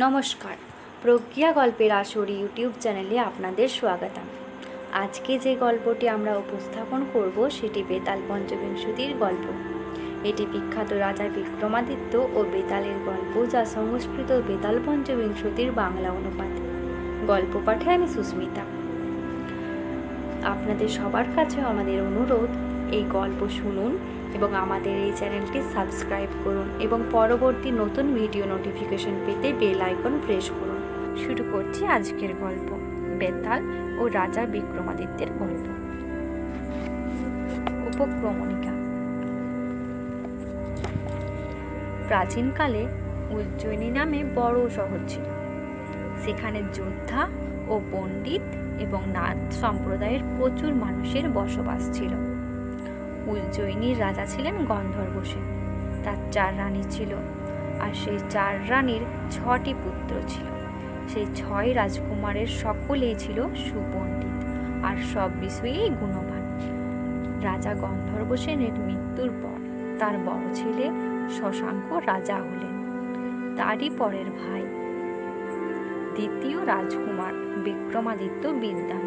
নমস্কার, প্রজ্ঞা গল্পের আসর ইউটিউব চ্যানেলে আপনাদের স্বাগতম। আজকে যে গল্পটি আমরা উপস্থাপন করব সেটি বেতাল পঞ্চবিংশতির গল্প। এটি বিখ্যাত রাজা বিক্রমাদিত্য ও বেতালের গল্প, যা সংস্কৃত বেতাল পঞ্চবিংশতির বাংলা অনুবাদ। গল্প পাঠে আমি সুস্মিতা। আপনাদের সবার কাছে আমাদের অনুরোধ, এই গল্প শুনুন এবং আমাদের এই চ্যানেলটি সাবস্ক্রাইব করুন এবং পরবর্তী নতুন ভিডিও নোটিফিকেশন পেতে বেল আইকন প্রেস করুন। শুরু করছি আজকের গল্প, বেতাল ও রাজা বিক্রমাদিত্যের গল্প। উপক্রমণিকা। প্রাচীনকালে উজ্জয়িনী নামে বড় শহর ছিল। সেখানে যোদ্ধা ও পণ্ডিত এবং নাথ সম্প্রদায়ের প্রচুর মানুষের বসবাস ছিল। উজ্জয়িনীর রাজা ছিলেন গন্ধর্বসেন। তার 4 রানী ছিল, আর সেই 4 রানীর 6টি পুত্র ছিল। সেই 6 রাজকুমারের সকলেই ছিল সুপণ্ডিত আর সব বিষয়েই গুণবান। রাজা গন্ধর্বসেনের মৃত্যুর পর তার বড় ছেলে শশাঙ্ক রাজা হলেন। তারই পরের ভাই দ্বিতীয় রাজকুমার বিক্রমাদিত্য বিদ্বান,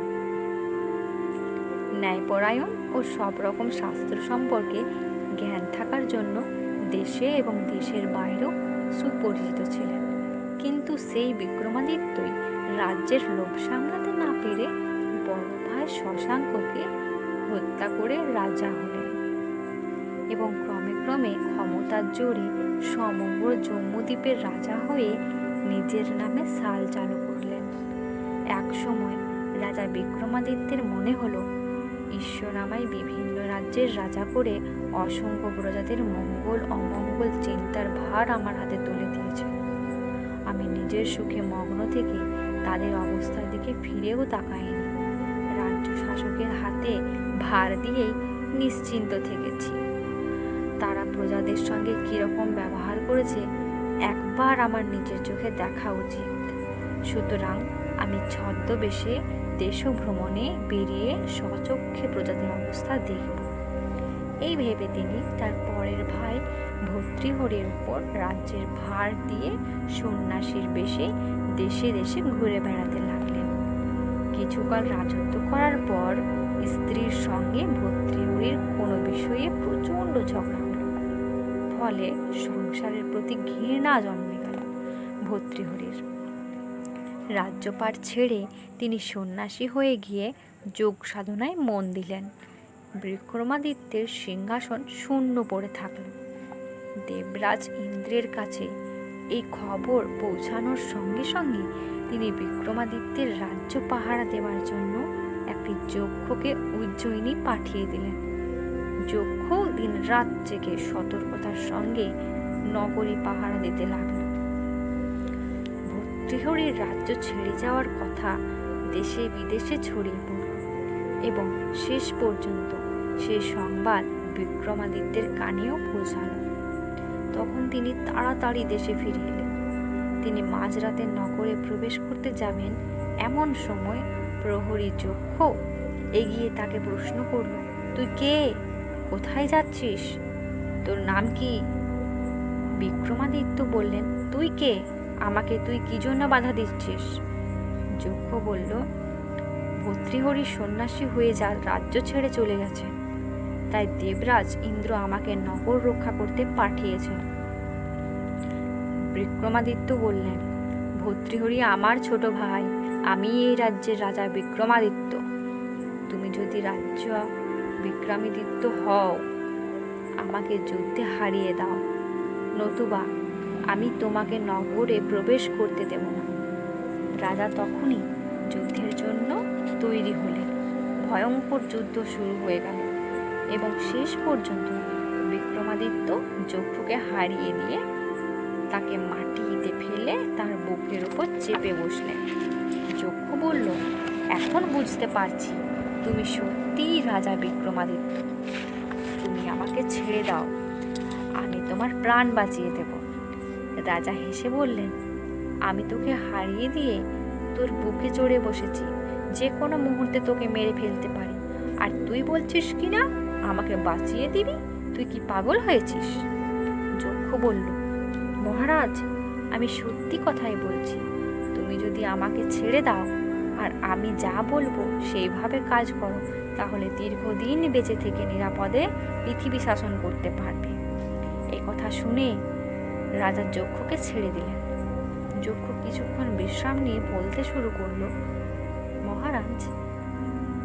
ন্যায়পরায়ণ ও সব রকম শাস্ত্র সম্পর্কে জ্ঞান থাকার জন্য দেশে এবং দেশের বাইরেও সুপরিচিত ছিলেন। কিন্তু সেই বিক্রমাদিত্যই রাজ্যের লোভ সামলাতে না পেরে বড় ভাই শশাঙ্ককে হত্যা করে রাজা হলেন এবং ক্রমে ক্রমে ক্ষমতার জোরে সমগ্র জম্মুদ্বীপের রাজা হয়ে নিজের নামে সাল চালু করলেন। এক সময় রাজা বিক্রমাদিত্যের মনে হলো, ঈশ্বর আমায় বিভিন্ন রাজ্যের রাজা করে অসংখ্য প্রজাদের মঙ্গল অমঙ্গল চিন্তার ভার আমার হাতে তুলে দিয়েছে। আমি নিজের সুখে মগ্ন থেকে তাদের অবস্থার দিকে ফিরেও তাকাইনি। রাজ্য শাসকের হাতে ভার দিয়েই নিশ্চিন্ত থেকেছি। তারা প্রজাদের সঙ্গে কিরকম ব্যবহার করেছে একবার আমার নিজের চোখে দেখা উচিত। সুতরাং আমি ছদ্মবেশে দেশভ্রমণে বেরিয়ে স্বচক্ষে প্রজাদের অবস্থা দেখব। এই ভেবে তিনি তার পরের ভাই ভর্তৃহরির উপর রাজ্যের ভার দিয়ে সন্ন্যাসীর বেশে দেশে দেশে ঘুরে বেড়াতে লাগলেন। কিছুকাল রাজত্ব করার পর স্ত্রীর সঙ্গে ভর্তৃহরির কোনো বিষয়ে প্রচণ্ড ঝগড়া হল। ফলে সংসারের প্রতি ঘৃণা জন্মে গেল ভর্তৃহরির। রাজ্যপাট ছেড়ে তিনি সন্ন্যাসী হয়ে গিয়ে যোগ সাধনায় মন দিলেন। বিক্রমাদিত্যের সিংহাসন শূন্য পড়ে থাকল। দেবরাজ ইন্দ্রের কাছে এই খবর পৌঁছানোর সঙ্গে সঙ্গে তিনি বিক্রমাদিত্যের রাজ্য পাহারা দেওয়ার জন্য একটি যক্ষকে উজ্জয়িনী পাঠিয়ে দিলেন। যক্ষ দিন রাত জেগে সতর্কতার সঙ্গে নগরী পাহারা দিতে লাগল। ভর্তৃহরির রাজ্য ছেড়ে যাওয়ার কথা দেশে বিদেশে ছড়িয়ে পড়ল এবং শেষ পর্যন্ত সেই সংবাদ বিক্রমাদিত্যের কানেও পৌঁছাল। তখন তিনি তাড়াতাড়ি দেশে ফিরে এলেন। তিনি মাঝরাতে নগরে প্রবেশ করতে যাবেন, এমন সময় প্রহরী যক্ষ এগিয়ে তাকে প্রশ্ন করল, তুই কে? কোথায় যাচ্ছিস? তোর নাম কি? বিক্রমাদিত্য বললেন, তুই কে? আমাকে তুই কি জন্য বাধা দিচ্ছিস? যক্ষ বলল, ভর্তৃহরি সন্ন্যাসী হয়ে যা রাজ্য ছেড়ে চলে গেছে, তাই দেবরাজ ইন্দ্র আমাকে নগর রক্ষা করতে পাঠিয়েছেন। বিক্রমাদিত্য বললেন, ভর্তৃহরি আমার ছোট ভাই, আমি এই রাজ্যের রাজা বিক্রমাদিত্য। তুমি যদি রাজ্য বিক্রমাদিত্য হও, আমাকে যুদ্ধে হারিয়ে দাও, নতুবা আমি তোমাকে নগরে প্রবেশ করতে দেব না। রাজা তখনই যুদ্ধের জন্য তৈরি হলেন। ভয়ঙ্কর যুদ্ধ শুরু হয়ে গেল এবং শেষ পর্যন্ত বিক্রমাদিত্য যক্ষকে হারিয়ে দিয়ে তাকে মাটিতে ফেলে তার বুকের উপর চেপে বসলেন। যক্ষ বলল, এখন বুঝতে পারছি তুমি সত্যিই রাজা বিক্রমাদিত্য। তুমি আমাকে ছেড়ে দাও, আমি তোমার প্রাণ বাঁচিয়ে দেব। রাজা হেসে বললেন, আমি তোকে হারিয়ে দিয়ে তোর বুকে চড়ে বসেছি, যে কোনো মুহূর্তে তোকে মেরে ফেলতে পারি, আর তুই বলছিস কি না আমাকে বাঁচিয়ে দিবি? তুই কি পাগল হয়েছিস? যক্ষ বলল, মহারাজ, আমি সত্যি কথাই বলছি। তুমি যদি আমাকে ছেড়ে দাও আর আমি যা বলবো সেইভাবে কাজ করো, তাহলে দীর্ঘদিন বেঁচে থেকে নিরাপদে পৃথিবী শাসন করতে পারবে। এই কথা শুনে রাজা যক্ষকে ছেড়ে দিলেন। যক্ষ কিছুক্ষণ বিশ্রাম নিয়ে বলতে শুরু করলো, মহারাজ,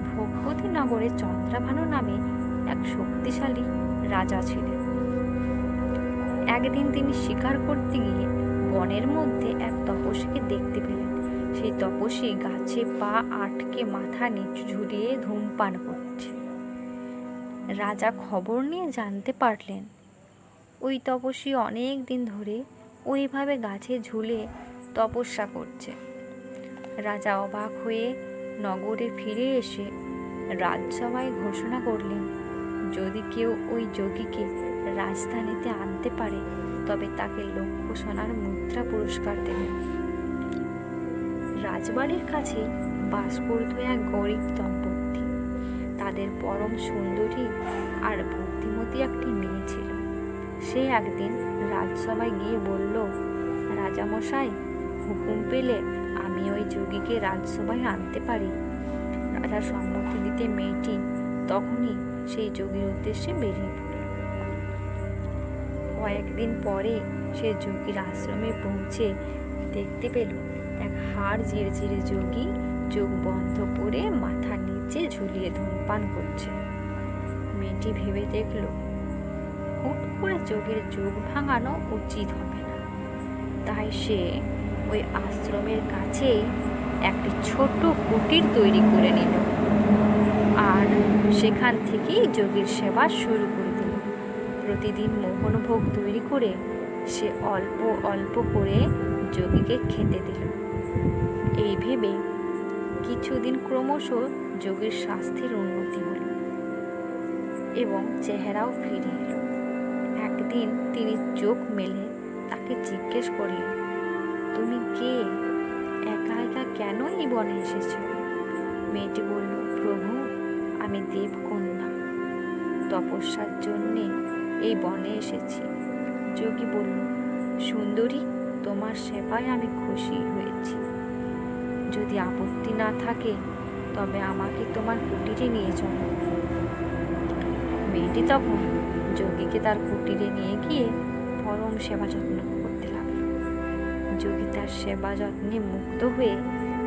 ভোগবতী নগরে চন্দ্রভানু নামে এক শক্তিশালী রাজা ছিলেন। একদিন তিনি শিকার করতে গিয়ে বনের মধ্যে এক তপস্বীকে দেখতে পেলেন। সেই তপস্বী গাছে পা আটকে মাথা নিচু ঝুলিয়ে ধূমপান করছে। রাজা খবর নিয়ে জানতে পারলেন ওই তপস্বী অনেক দিন ধরে ওইভাবে গাছে ঝুলে তপস্যা করছে। রাজা অবাক হয়ে নগরে ফিরে এসে রাজসভায় ঘোষণা করলেন, যদি কেউ ওই যোগীকে রাজধানীতে আনতে পারে তবে তাকে 1,00,000 সোনার মুদ্রা পুরস্কার দেবেন। রাজবাড়ির কাছে বাস করত এক গরিব দম্পতি। তাদের পরম সুন্দরী আর বুদ্ধিমতী একটি মেয়ে ছিল। সে একদিন রাজসভায় গিয়ে বলল, রাজামশাই, হুকুম পেলে আমি ওই যোগীকে রাজসভায় আনতে পারি। রাজা সম্মতি দিতে মেয়েটি তখনই সেই যোগীর উদ্দেশ্যে বেরিয়ে পড়ল। কয়েকদিন পরে সে যোগীর আশ্রমে পৌঁছে দেখতে পেল এক হাড় ঝিরঝিরে যোগী চোখ বন্ধ করে মাথার নিচে ঝুলিয়ে ধূমপান করছে। মেয়েটি ভেবে দেখল, হুট করে যোগীর চোখ ভাঙানো উচিত হবে না। তাই সে ওই আশ্রমের কাছেই একটি ছোট কুটির তৈরি করে নিল আর সেখান থেকেই যোগীর সেবা শুরু করে দিল। প্রতিদিন মোহনভোগ তৈরি করে সে অল্প অল্প করে যোগীকে খেতে দিল। এই ভেবে কিছুদিন ক্রমশ যোগীর স্বাস্থ্যের উন্নতি হল এবং চেহারাও ফিরে এলো। একদিন তিনি চোখ মেলে তাকে জিজ্ঞেস করলেন, তুমি কে? একা একা কেন এই বনে এসেছ? মেয়েটি বলল, প্রভু, আমি দেবকন্যা, তপস্যার জন্যে এই বনে এসেছি। যোগী বলল, সুন্দরী, তোমার সেবায় আমি খুশি হয়েছি। যদি আপত্তি না থাকে তবে আমাকে তোমার কুটিরে নিয়ে চলো। মেয়েটি তখন যোগীকে তার কুটিরে নিয়ে গিয়ে পরম সেবা যত্ন করতে লাগল। যোগী তার সেবা যত্নে মুগ্ধ হয়ে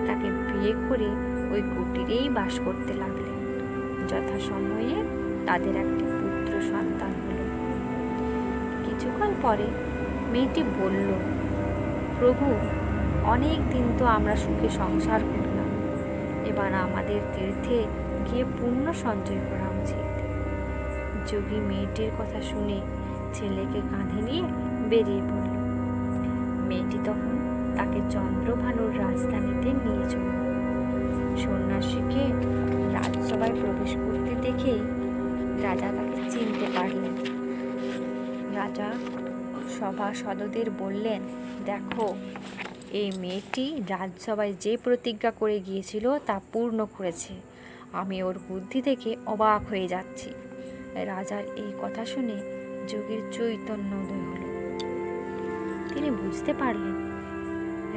তাকে বিয়ে করে ওই কুটিরেই বাস করতে লাগলেন। যথাসময়ে তাদের একটি পুত্র সন্তান হল। কিছুকাল পরে মেয়েটি বলল, প্রভু, অনেক দিন তো আমরা সুখে সংসার করলাম, এবার আমাদের তীর্থে গিয়ে পুণ্য সঞ্চয় করা উচিত। যোগী মেয়েটির কথা শুনে ছেলেকে কাঁধে নিয়ে বেরিয়ে পড়ল। মেয়েটি তখন তাকে চন্দ্রভানুর রাজধানীতে নিয়ে চলল। সন্ন্যাসীকে রাজসভায় প্রবেশ করতে দেখেই রাজা তাকে চিনতে পারলেন। রাজা সভাসদদের বললেন, দেখো, এই মেয়েটি রাজসভায় যে প্রতিজ্ঞা করে গিয়েছিল তা পূর্ণ করেছে। আমি ওর বুদ্ধি দেখে অবাক হয়ে যাচ্ছি। রাজার এই কথা শুনে যোগীর চৈতন্যোদয় হল। তিনি বুঝতে পারলেন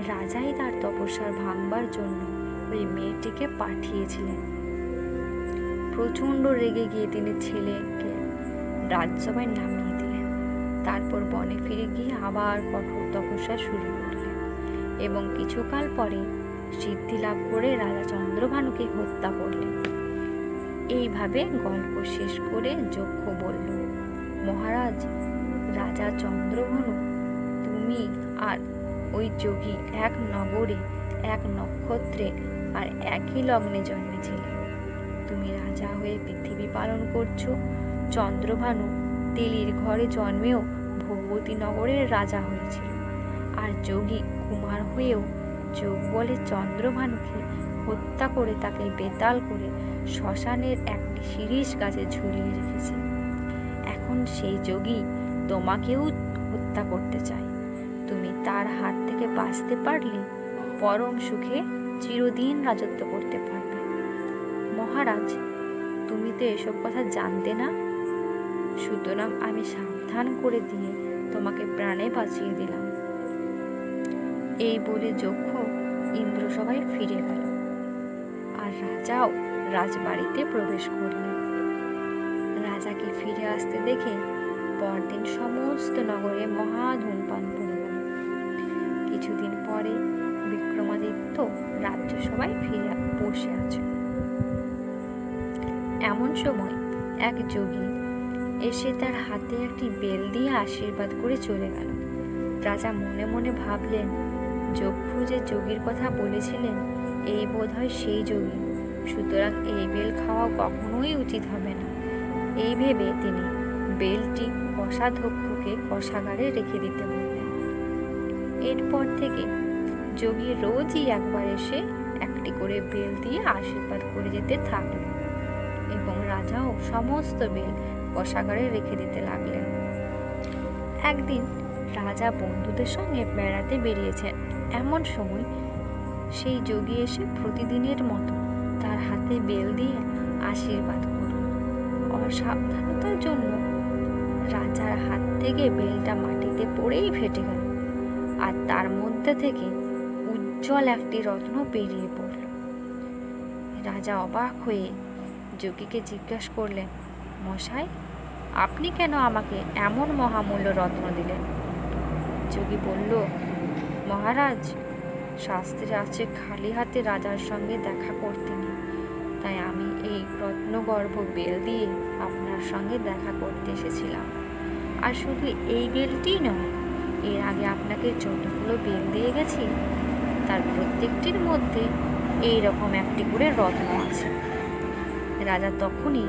রাজাই তার তপস্যার ভাঙবার জন্য ওই মেয়েটিকে পাঠিয়েছিলেন। প্রচণ্ড রেগে গিয়ে তিনি ছেলেকে রাজসভায় নামিয়ে দিলেন। তারপর বনে ফিরে গিয়ে আবার কঠোর তপস্যা শুরু করলেন এবং কিছুকাল পরে সিদ্ধি লাভ করে রাজা চন্দ্রভানুকে হত্যা করলেন। এইভাবে গল্প শেষ করে যক্ষ বলল, মহারাজ, রাজা চন্দ্রভানু, তুমি আর ওই যোগী এক নগরে, এক নক্ষত্রে আর একই লগ্নে জন্মেছিলে। তুমি রাজা হয়ে পৃথিবী পালন করছো। চন্দ্রভানু তেলির ঘরে জন্মেও ভোগবতী নগরের রাজা হয়েছিল, আর যোগী কুমার হয়েও যোগ বলে চন্দ্রভানুকে হত্যা করে তাকে বেতাল করে শ্মশানের একটি শিরীষ গাছে ঝুলিয়ে রেখেছে। এখন সেই যোগী তোমাকেও হত্যা করতে চায়। তুমি তার হাত থেকে বাঁচতে পারলে পরম সুখে চিরদিন রাজত্ব করতে পারবে। মহারাজ, তুমি তো এসব কথা জানতে না, সুতরাং আমি সাবধান করে দিয়ে তোমাকে প্রাণে বাঁচিয়ে দিলাম। এই বলে যক্ষ ইন্দ্রসভায় ফিরে গেল, আর রাজাও রাজবাড়িতে প্রবেশ করলেন। রাজাকে ফিরে আসতে দেখে পরদিন সমস্ত নগরে মহা ধূমপান পড়ে গেল। কিছুদিন পরে বিক্রমাদিত্য রাজ্যসভায় ফিরে বসে আছে। এমন সময় এক যোগী এসে তার হাতে একটি বেল দিয়ে আশীর্বাদ করে চলে গেল। রাজা মনে মনে ভাবলেন, যক্ষ যে যোগীর কথা বলেছিলেন এই বোধ হয় সেই যোগী, সুতরাং এই বেল খাওয়া কখনোই উচিত হবে না। এই ভেবে তিনি বেলটি কোষাধ্যক্ষকে কোষাগারে রেখে দিতে বললেন। এরপর থেকে যোগী রোজই একবার এসে একটি করে বেল দিয়ে আশীর্বাদ করে যেতে থাকলেন, এবং রাজাও সমস্ত বেল কোষাগারে রেখে দিতে লাগলেন। একদিন রাজা বন্ধুদের সঙ্গে বেড়াতে বেরিয়েছেন। এমন সময় সেই যোগী এসে প্রতিদিনের মতো তার হাতে বেল দিয়ে আশীর্বাদ করল। অসাবধানতার জন্য রাজার হাত থেকে বেলটা মাটিতে পড়েই ফেটে গেল, আর তার মধ্যে থেকে উজ্জ্বল একটি রত্ন বেরিয়ে পড়ল। রাজা অবাক হয়ে যোগীকে জিজ্ঞাসা করলেন, মশাই, আপনি কেন আমাকে এমন মহামূল্য রত্ন দিলেন? যোগী বলল, মহারাজ, শাস্ত্রে আছে খালি হাতে রাজার সঙ্গে দেখা করতে নেই, তাই আমি এই রত্নগর্ভ বেল দিয়ে আপনার সঙ্গে দেখা করতে এসেছিলাম। আর শুধু এই বেলটি নয়, এর আগে আপনাকে যতগুলো বেল দিয়ে গেছি তার প্রত্যেকটির মধ্যে এই রকম একটি করে রত্ন আছে। রাজা তখনই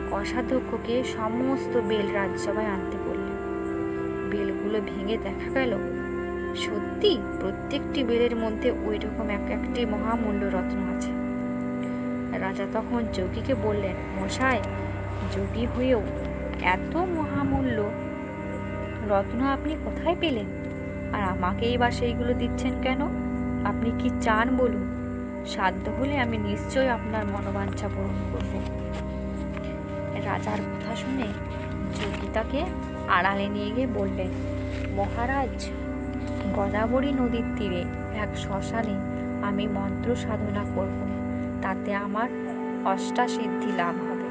কোষাধ্যক্ষকে সমস্ত বেল রাজসভায় আনতে বললেন। বেলগুলো ভেঙে দেখা গেল সত্যি প্রত্যেকটি বেলের মধ্যে ওই রকম এক একটি মহামূল্য রত্ন আছে। রাজা তখন যোগীকে বললেন, মশাই, যোগী হয়েও এত মহামূল্য রত্ন আপনি কোথায় পেলেন? আর আমাকেই বা সেইগুলো দিচ্ছেন কেন? আপনি কি চান বলুন, সাধ্য হলে আমি নিশ্চয় আপনার মনোবাঞ্ছা পূরণ করব। রাজার কথা শুনে যোগী তাকে আড়ালে নিয়ে গিয়ে বললেন, মহারাজ, গোদাবরী নদীর তীরে এক শ্মশানে আমি মন্ত্র সাধনা করব, তাতে আমার অষ্টাসিদ্ধি লাভ হবে।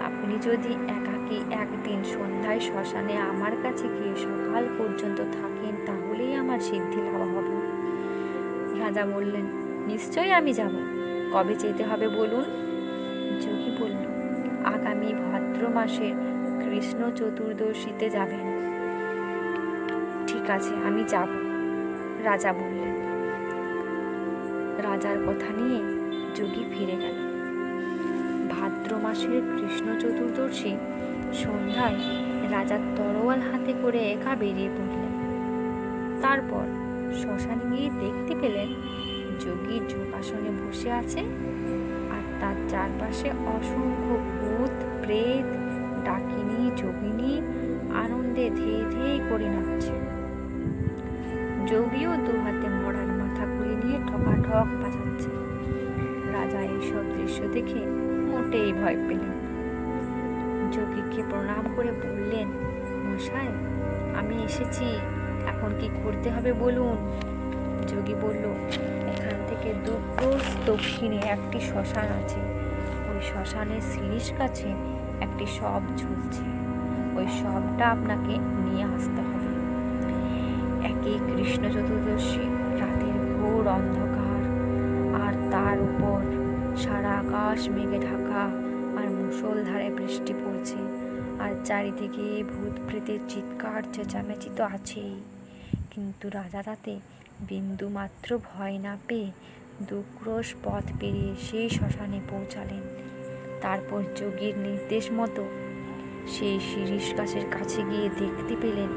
আপনি যদি একাকী একদিন সন্ধ্যায় শ্মশানে আমার কাছে গিয়ে সকাল পর্যন্ত থাকেন, তাহলেই আমার সিদ্ধি লাভ হবে। রাজা বললেন, নিশ্চয়ই আমি যাব। কবে যেতে হবে বলুন? যোগী বলল, আগামী ভাদ্র মাসের কৃষ্ণ চতুর্দশীতে যাবেন। ঠিক আছে, আমি যাব, রাজা বললেন। রাজার কথা নিয়ে যোগী ফিরে গেল। ভাদ্র মাসের কৃষ্ণ চতুর্দশী সন্ধ্যায় রাজা তরোয়াল হাতে করে একা বেরিয়ে পড়লেন। তারপর শ্মশানে গিয়ে দেখতে পেলেন যোগী যোগাসনে বসে আছে, আর তার চারপাশে অসংখ্য ভূত, প্রেত, ডাকিনী, যোগিনী আনন্দে ধেয়ে ধেয়ে করে নাচছে। যোগীও দু হাতে মরার মাথা করে নিয়ে ঠকাঠক বাজাচ্ছে। রাজা এইসব দৃশ্য দেখে মোটেই ভয় পেলেন। যোগীকে প্রণাম করে বললেন, মশাই, আমি এসেছি, এখন কি করতে হবে বলুন? যোগী বলল, এখান থেকে 2 ক্রোশ দক্ষিণে একটি শ্মশান আছে। ওই শ্মশানের শিরিষ কাছে একটি শব ঝুলছে। ওই শবটা আপনাকে নিয়ে আসতে হবে। একই কৃষ্ণ চতুর্দশী, রাতের ঘোর অন্ধকার, আর তার উপর সারা আকাশ মেঘে ঢাকা, আর মুষলধারে বৃষ্টি পড়ছে, আর চারিদিকে ভূত প্রেতের চিৎকার চেঁচামেচি তো আছেই। কিন্তু রাজা তাতে বিন্দু মাত্র ভয় না পেয়ে 2 ক্রোশ পথ পেরিয়ে সেই শ্মশানে পৌঁছালেন। তারপর যোগীর নির্দেশ মতো সেই শিরিষ গাছের কাছে গিয়ে দেখতে পেলেন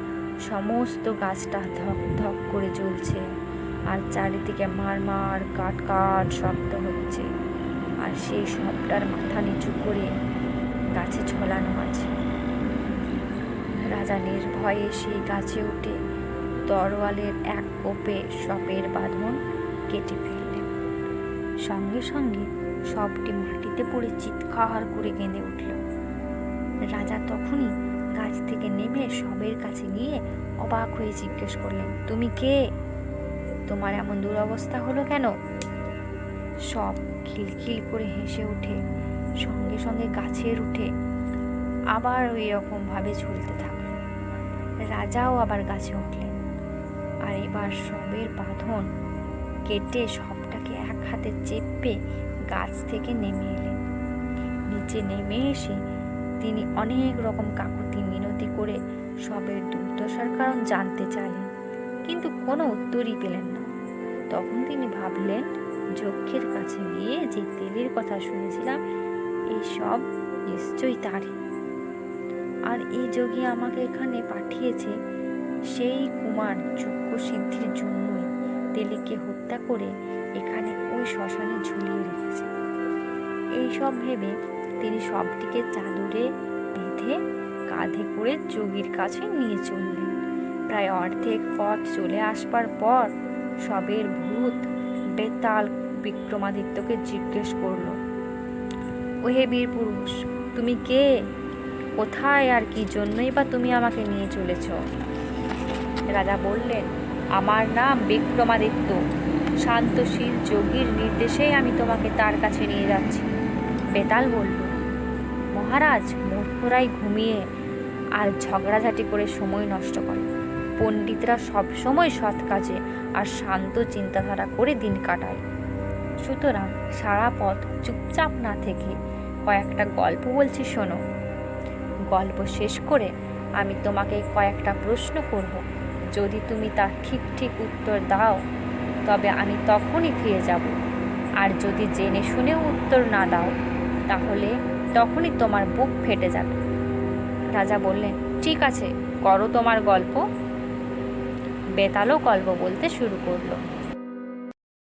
সমস্ত গাছটা ধক ধক করে জ্বলছে, আর চারিদিকে মারমার কাট কাট শব্দ হচ্ছে, আর সেই শবটার মাথা নিচু করে গাছে ঝোলানো আছে। রাজা নির্ভয়ে সেই গাছে উঠে তরোয়ালের এক কোপে শবের বাঁধন কেটে ফেললেন। সঙ্গে সঙ্গে শবটি মাটিতে পড়ে চিৎকার করে কেঁদে উঠল। রাজা তখনই গাছ থেকে নেমে শবের কাছে গিয়ে অবাক হয়ে জিজ্ঞেস করলেন, তুমি কে? তোমার এমন দুরবস্থা হলো কেন? সব খিলখিল করে হেসে ওঠে, সঙ্গে সঙ্গে গাছের উঠে আবার ওই রকম ভাবে ঝুলতে থাকলো। রাজাও আবার গাছে উঠলেন, আর এবার সবের বাঁধন কেটে সবটাকে এক হাতে চেপে গাছ থেকে নেমে এলেন। নিচে নেমে এসে তিনি অনেক রকম কাকুতি মিনতি করে সবের দুর্দশার কারণ জানতে চাইলেন, কিন্তু কোনো উত্তরই পেলেন না। তখন তিনি ভাবলেন, যক্ষের কাছে গিয়ে যে তেলের কথা শুনেছিলাম, এই সব নিশ্চয়ই তারই। আর এই যোগী আমাকে এখানে পাঠিয়েছে সেই কুমার যজ্ঞ সিদ্ধির জন্যই তেলিকে হত্যা করে এখানে ওই শ্মশানে ঝুলিয়ে রেখেছে। এইসব ভেবে তিনি সবটিকে চাদরে বেঁধে কাঁধে করে যোগীর কাছে নিয়ে চললেন। প্রায় অর্ধেক পথ চলে আসবার পর সবের ভূত বেতাল বিক্রমাদিত্যকে জিজ্ঞেস করল, ওহে বীর পুরুষ, তুমি কে? কোথায় আর কি জন্যই বা তুমি আমাকে নিয়ে চলেছ? রাজা বললেন, আমার নাম বিক্রমাদিত্য। শান্তশীল যোগীর নির্দেশেই আমি তোমাকে তার কাছে নিয়ে যাচ্ছি। বেতাল বলল, মহারাজ, মূর্খরাই ঘুমিয়ে আর ঝগড়াঝাটি করে সময় নষ্ট করে। পণ্ডিতরা সবসময় সৎ কাজে আর শান্ত চিন্তাধারা করে দিন কাটায়। সুতরাং সারা পথ চুপচাপ না থেকে কয়েকটা গল্প বলছি, শোনো। গল্প শেষ করে আমি তোমাকে কয়েকটা প্রশ্ন করব। যদি তুমি তার ঠিক ঠিক উত্তর দাও তবে আমি তখনই ফিরে যাব, আর যদি জেনে শুনেও উত্তর না দাও তাহলে তখনই তোমার বুক ফেটে যাবে। রাজা বললেন, ঠিক আছে, করো তোমার গল্প। বেতালও গল্প বলতে শুরু করলো।